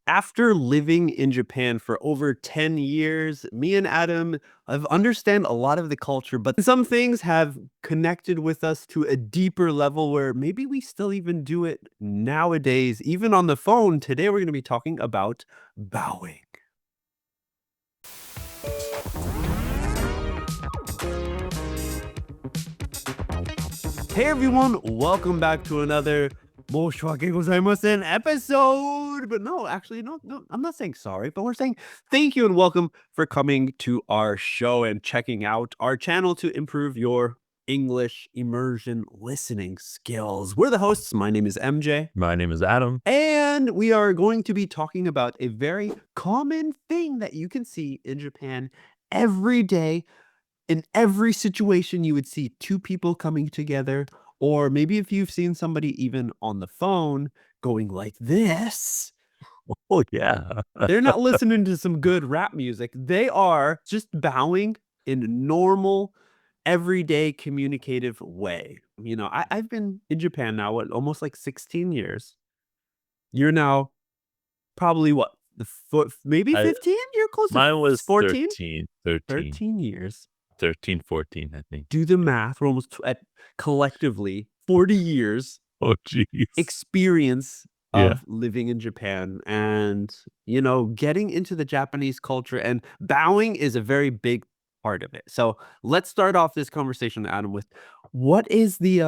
After living in Japan for over 10 years, me and Adam have understand a lot of the culture, but some things have connected with us to a deeper level where maybe we still even do it nowadays, even on the phone. Today, we're going to be talking about bowing. Hey everyone, welcome back to another 申し訳ございません episode. But no, actually, no, I'm not saying sorry, but we're saying thank you and welcome for coming to our show and checking out our channel to improve your English immersion listening skills. We're the hosts. My name is MJ. My name is Adam. And we are going to be talking about a very common thing that you can see in Japan every day. In every situation, you would see two people coming together, or maybe if you've seen somebody even on the phone going like this, Oh, yeah. they're not listening to some good rap music. They are just bowing in normal, everyday communicative way. You know, I've been in Japan now, almost like 16 years. You're now probably what? Maybe 15? You're close to Mine was 14? 13 years. 13, 14, I think. Do the math. We're almost at collectively 40 years Oh, jeez. experience of living in Japan and, you know, getting into the Japanese culture, and bowing is a very big part of it. So let's start off this conversation, Adam, with what is the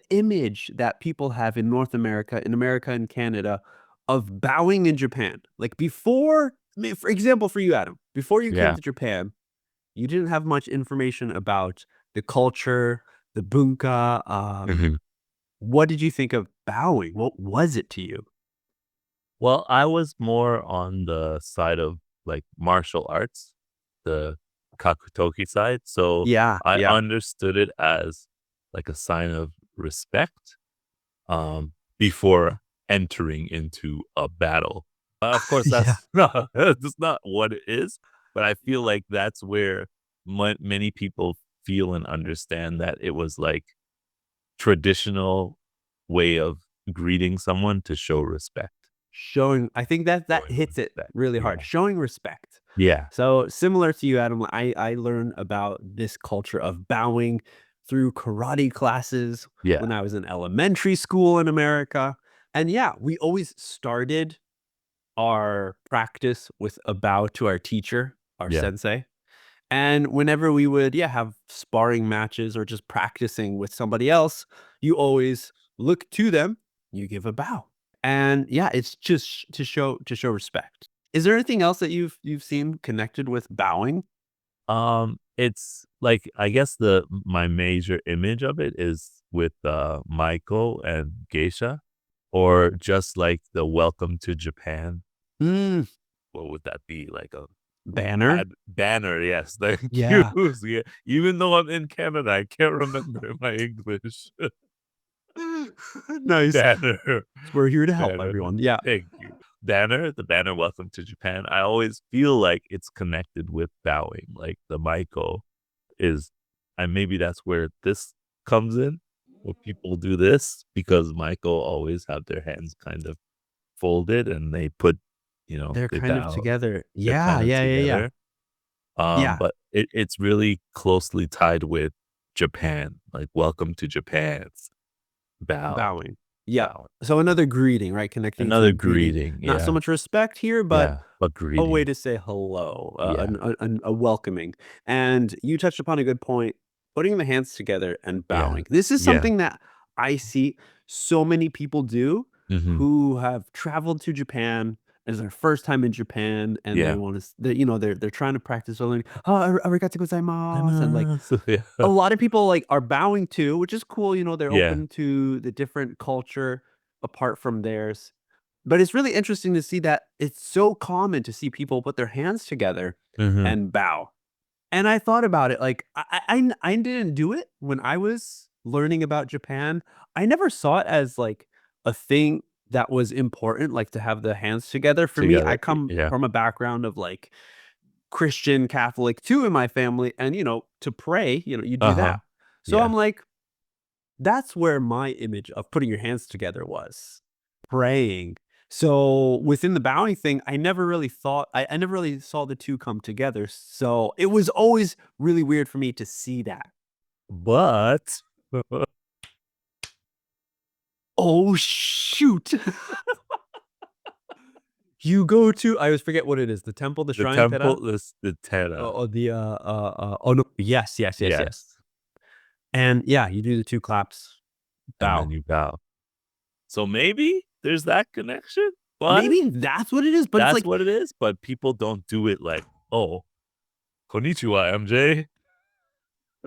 image that people have in North America, in America and Canada, of bowing in Japan? Like before, for example, for you, Adam, before you came to Japan, you didn't have much information about the culture, the bunka. What did you think of bowing? What was it to you? Well, I was more on the side of like martial arts, the kakutoki side. So I understood it as like a sign of respect before entering into a battle. Of course, that's not what it is. But I feel like that's where many people feel and understand that it was like traditional way of greeting someone to show respect. I think that hits it really hard. Showing respect. Yeah. So similar to you, Adam, I learned about this culture of bowing through karate classes when I was in elementary school in America. And we always started our practice with a bow to our teacher, our sensei. And whenever we would, have sparring matches or just practicing with somebody else, you always look to them, you give a bow. And it's just to show respect. Is there anything else that you've seen connected with bowing? It's like, I guess my major image of it is with Maiko and Geisha, or just like the welcome to Japan. What would that be? Like a banner? Banner, yes. Thank you. Even though I'm in Canada, I can't remember my English. Nice. Banner. We're here to help everyone. Yeah. Thank you. The banner welcome to Japan. I always feel like it's connected with bowing. Like the Maiko is, and maybe that's where this comes in, where people do this, because Maiko always have their hands kind of folded and they put, they're kind of together. Yeah. But it's really closely tied with Japan, like welcome to Japan. Bowing. Yeah. So another greeting, right? Connecting. Another greeting. Not so much respect here, but greeting. A way to say hello, a welcoming. And you touched upon a good point, putting the hands together and bowing. This is something that I see so many people do who have traveled to Japan as their first time in Japan, and they want to, they're trying to practice learning. Oh, arigatou gozaimasu, and like a lot of people like are bowing too, which is cool. They're open to the different culture apart from theirs. But it's really interesting to see that it's so common to see people put their hands together and bow. And I thought about it, like I didn't do it when I was learning about Japan. I never saw it as like a thing that was important, like to have the hands together. For me, I come from a background of like Christian Catholic too in my family, and to pray, you do that. So I'm like, that's where my image of putting your hands together was. praying. So within the bowing thing, I never really thought I never really saw the two come together. So it was always really weird for me to see that. But Oh shoot. You go to, I always forget what it is, the temple, the the shrine, Tera? temple is the Tera. Or oh no, yes. Yes. And yeah, you do the two claps, And bow. then you bow. So maybe there's that connection. But Maybe that's what it is, but it's that's like, what it is. But people don't do it like, oh, konnichiwa, MJ.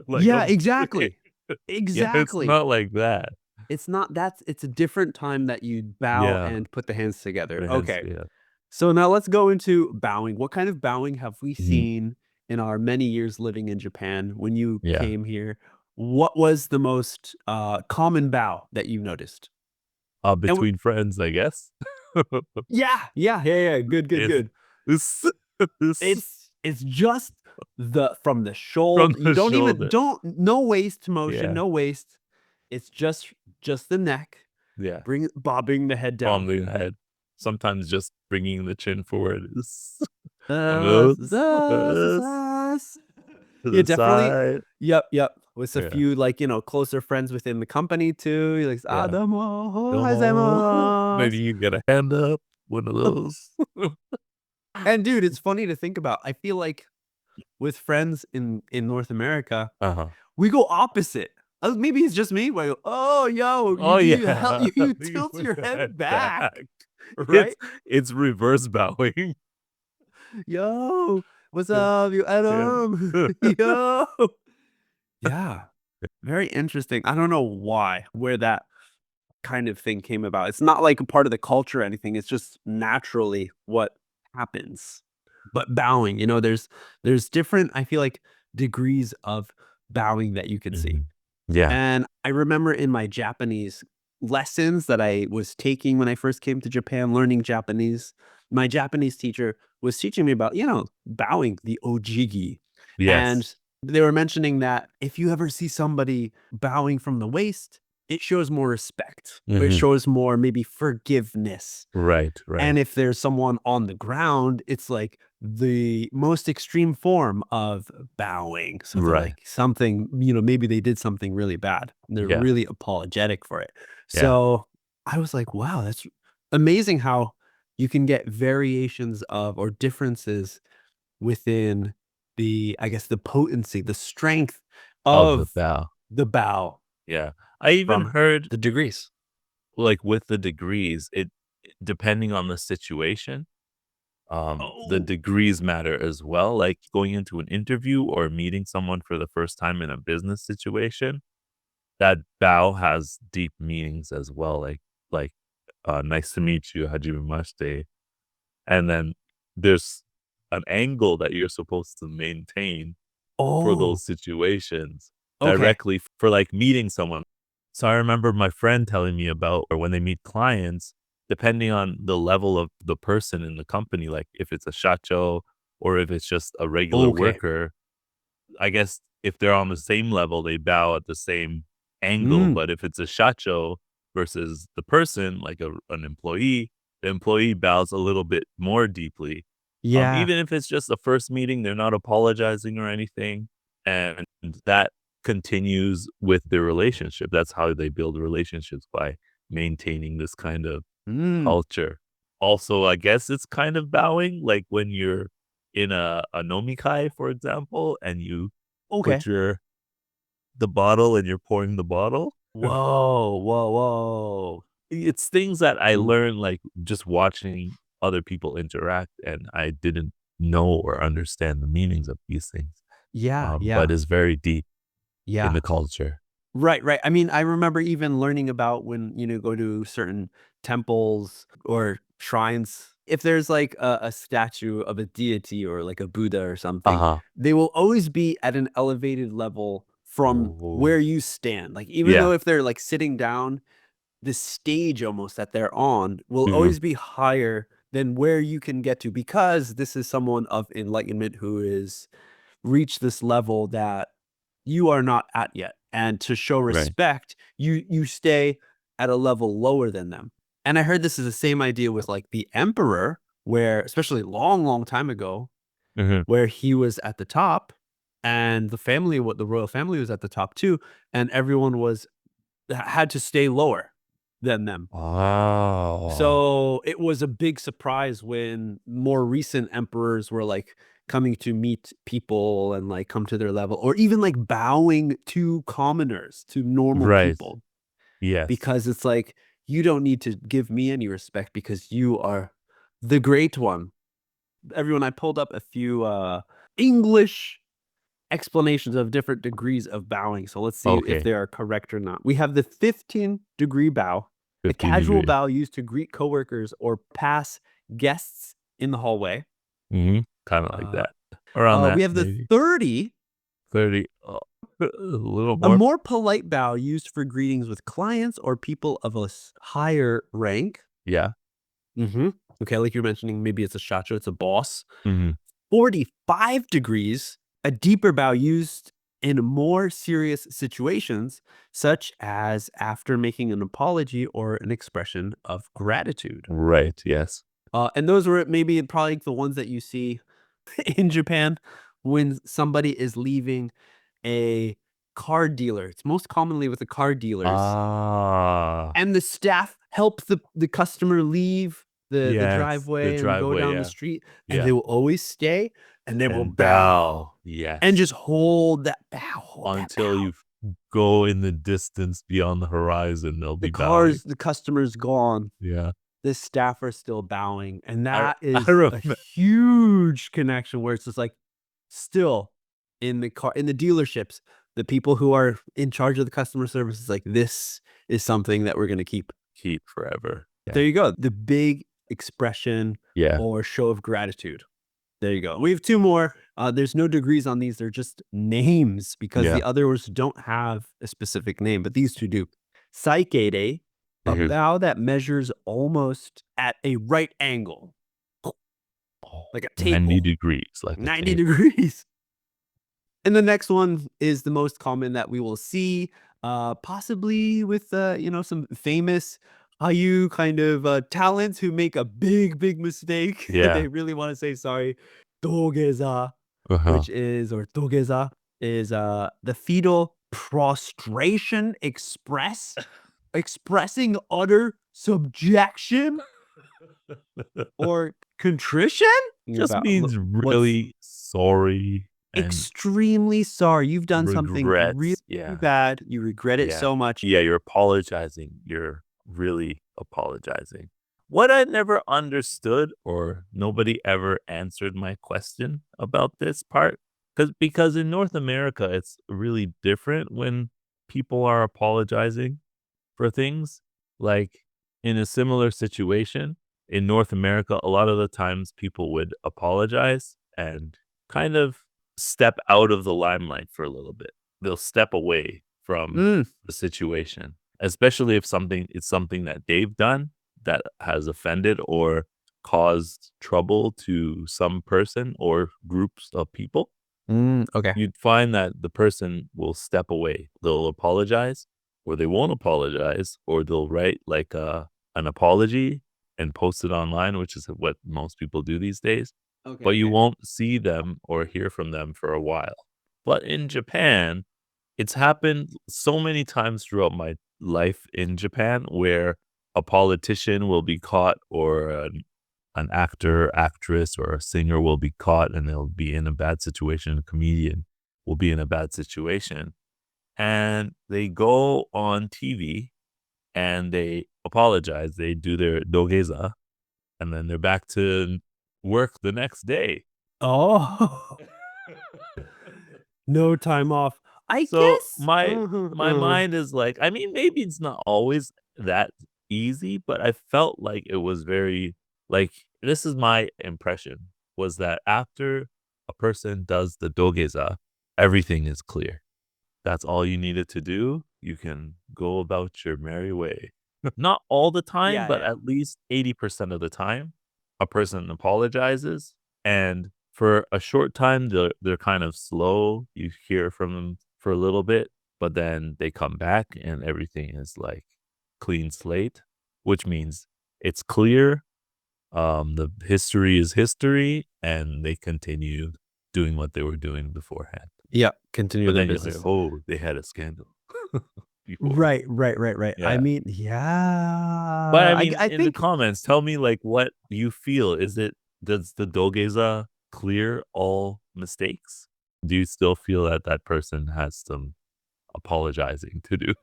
Like, yeah, I'm exactly. Yeah, it's Exactly. not like that. It's not, it's a different time that you bow Yeah. and put the hands together. The hands, Okay. yeah. So now let's go into bowing. What kind of bowing have we Mhm. seen in our many years living in Japan when you Yeah. came here? What was the most common bow that you noticed? Between friends, I guess. Yeah. Good. It's this It's just from the from shoulder. You the don't even, shoulder. no waist motion, Yeah. no waist. It's just the neck, Yeah. bobbing the head On down. the head. Sometimes just bringing the chin forward is Uh, to Yeah, the definitely. side. Yep. With a Yeah. few, like, closer friends within the company too. You're like, Yeah. domo, Domo. Maybe gozaimasu. you get a hand up, one of those. And dude, it's funny to think about. I feel like with friends in North America, Uh-huh. we go opposite. Maybe it's just me. Where I go, oh, yo, Oh, you yeah. tilt your head back, It's right? it's reverse bowing. Yo, what's Yeah. up, you Adam? Yeah. Yo. Yeah, very interesting. I don't know where that kind of thing came about. It's not like a part of the culture or anything. It's just naturally what happens. But bowing, there's different, I feel like, degrees of bowing that you can see. Mhm. Yeah. And I remember in my Japanese lessons that I was taking when I first came to Japan, learning Japanese, my Japanese teacher was teaching me about, bowing, the ojigi. Yes. And they were mentioning that if you ever see somebody bowing from the waist, it shows more respect. Or it Mhm. shows more maybe forgiveness. Right. And if there's someone on the ground, it's like the most extreme form of bowing. So they're Right. like something, maybe they did something really bad. And they're Yeah. really apologetic for it. Yeah. So I was like, wow, that's amazing how you can get variations of, or differences within I guess, the potency, the strength Of the of bow. the bow Yeah. I even from heard, the degrees. like, with the degrees, it depending on the situation, the Oh, degrees matter as well. Like, going into an interview or meeting someone for the first time in a business situation, that bow has deep meanings as well. Like, nice to meet you, hajimemashite. And then there's an angle that you're supposed to maintain for oh, those situations okay. directly for, like, meeting someone. So I remember my friend telling me about, or when they meet clients, depending on the level of the person in the company, like if it's a shacho or if it's just a regular Okay. worker, I guess if they're on the same level, they bow at the same angle. Mm. But if it's a shacho versus the person, like an employee, the employee bows a little bit more deeply. Yeah. Even if it's just the first meeting, they're not apologizing or anything. And that continues with their relationship. That's how they build relationships, by maintaining this kind of Mm. culture. Also, I guess it's kind of bowing, like when you're in a nomikai, for example, and you Okay. put the bottle and you're pouring the bottle. Whoa. It's things that I Mm. learned, like, just watching other people interact, and I didn't know or understand the meanings of these things. Yeah. But it's very deep in Yeah. the culture. Right. I mean, I remember even learning about when, go to certain temples or shrines. If there's like a statue of a deity or like a Buddha or something, Uh-huh. they will always be at an elevated level from Ooh. where you stand. Like, even though Yeah. if they're like sitting down, the stage almost that they're on will Mhm. always be higher than where you can get to, because this is someone of enlightenment who is reached this level that you are not at yet. And to show Right. respect, you stay at a level lower than them. And I heard this is the same idea with like the emperor, where especially long time ago, where he was at the top and the royal family was at the top too, and everyone had to stay lower than them. Oh. So it was a big surprise when more recent emperors were like coming to meet people and like come to their level, or even like bowing to commoners, to normal Right. people, Yes. because it's like, you don't need to give me any respect because you are the great one. Everyone, I pulled up a few English explanations of different degrees of bowing. So let's see if Okay. they are correct or not. We have the 15-degree bow, a 15 casual degree. bow used to greet coworkers or pass guests in the hallway. Kind of like Uh, that. Around that, we have the maybe. 30, 30. A little a more. more polite bow used for greetings with clients or people of a higher rank. Yeah. Okay, like you're mentioning, maybe it's a shacho, it's a boss. 嗯 45 degrees, a deeper bow used in more serious situations, such as after making an apology or an expression of gratitude. Right. Yes. And those were maybe probably the ones that you see in Japan when somebody is leaving a car dealer. It's most commonly with the car dealers. Ah. And the staff help the customer leave the Yes. The driveway and go driveway. down the Yeah. street, and Yeah. they will always stay, and they will And bow, Yes. and just hold that bow, hold that Until bow. you go in the distance beyond the horizon, they'll The be bowing. customer's gone, Yeah. the staff are still bowing, and I that is a remember. huge connection where it's just like, still in the dealerships, the people who are in charge of the customer service is like, this is something that we're gonna keep. Keep forever. There you go. The big expression Yeah. or show of gratitude. There you go. We have two more. There's no degrees on these. They're just names because Yeah. the others don't have a specific name, but these two do. Saikere, a Mhm. bow that measures almost at a right angle, like a 90 table, degrees, like a 90 table. degrees. And the next one is the most common that we will see, possibly with, some famous Hayu kind of talents who make a big mistake. Yeah. They really want to say sorry. Dogeza, Uh-huh. or dogeza is the fetal prostration expressing utter subjection or contrition. Just About means what's really sorry and extremely sorry. You've done something really regrets. Yeah. bad. You regret it Yeah. so much. Yeah, you're apologizing. You're really apologizing. What I never understood, or nobody ever answered my question about this part, because in North America, it's really different when people are apologizing for things. Like in a similar situation in North America, a lot of the times people would apologize and kind of step out of the limelight for a little bit. They'll step away from Mm, the situation, especially if it's something that they've done that has offended or caused trouble to some person or groups of people. okay. You'd find that the person will step away. They'll apologize, or they won't apologize, or they'll write like an apology and post it online, which is what most people do these days. Okay, But you okay. won't see them or hear from them for a while. But in Japan, it's happened so many times throughout my life in Japan where a politician will be caught, or an actor, actress, or a singer will be caught and they'll be in a bad situation. A comedian will be in a bad situation. And they go on TV and they apologize. They do their dogeza, and then they're back to work the next day. Oh, no time off. I So guess. my mind is like, I mean, maybe it's not always that easy, but I felt like it was very, like, this is my impression, was that after a person does the dogeza, everything is clear. That's all you needed to do. You can go about your merry way. Not all the time, Yeah, but yeah. at least 80% of the time, a person apologizes, and for a short time, they're kind of slow. You hear from them for a little bit, but then they come back and everything is like clean slate, which means it's clear. The history is history, and they continue doing what they were doing beforehand. Yeah, continue But their then you're like, business. oh, they had a scandal. before. Right. Yeah. I mean, But yeah. I mean, I in the think comments, tell me like what you feel. Does the dogeza clear all mistakes? Do you still feel that that person has some apologizing to do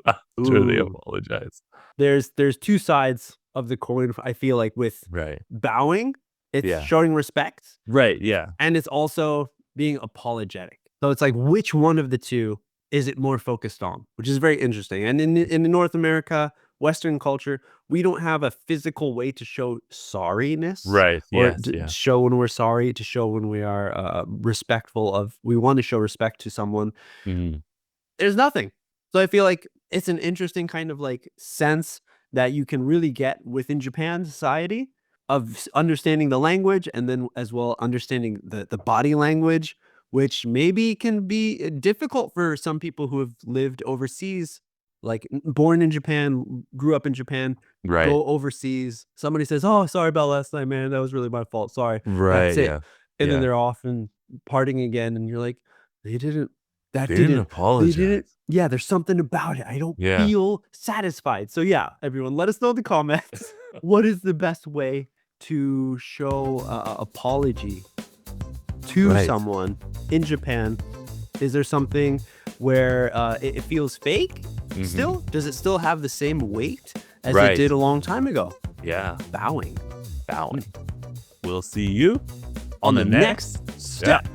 after they ooh, apologize? there's two sides of the coin. I feel like with Right. bowing, it's Yeah. showing respect, Right. Yeah. and it's also being apologetic. So it's like, which one of the two is it more focused on? Which is very interesting. And in North America, Western culture, we don't have a physical way to show sorriness Right. or Yes. to Yeah. show when we're sorry, to show when we are respectful of. We want to show respect to someone. Mhm. There's nothing. So I feel like it's an interesting kind of like sense that you can really get within Japan society of understanding the language, and then as well understanding the body language, which maybe can be difficult for some people who have lived overseas, like born in Japan, grew up in Japan, Right. go overseas. Somebody says, "Oh, sorry about last night, man. That was really my fault. Sorry." Right. That's it. Yeah. And then Yeah. they're off and partying again, and you're like, they didn't that They didn't didn't they didn't apologize. yeah, there's something about it. I don't Yeah. feel satisfied. So yeah, everyone, let us know in the comments. What is the best way to show apology to Right. someone in Japan? Is there something where it feels fake still? Does it still have the same weight as it Right. did a long time ago? Yeah. Bowing. Bowing. We'll see you On the the next next step.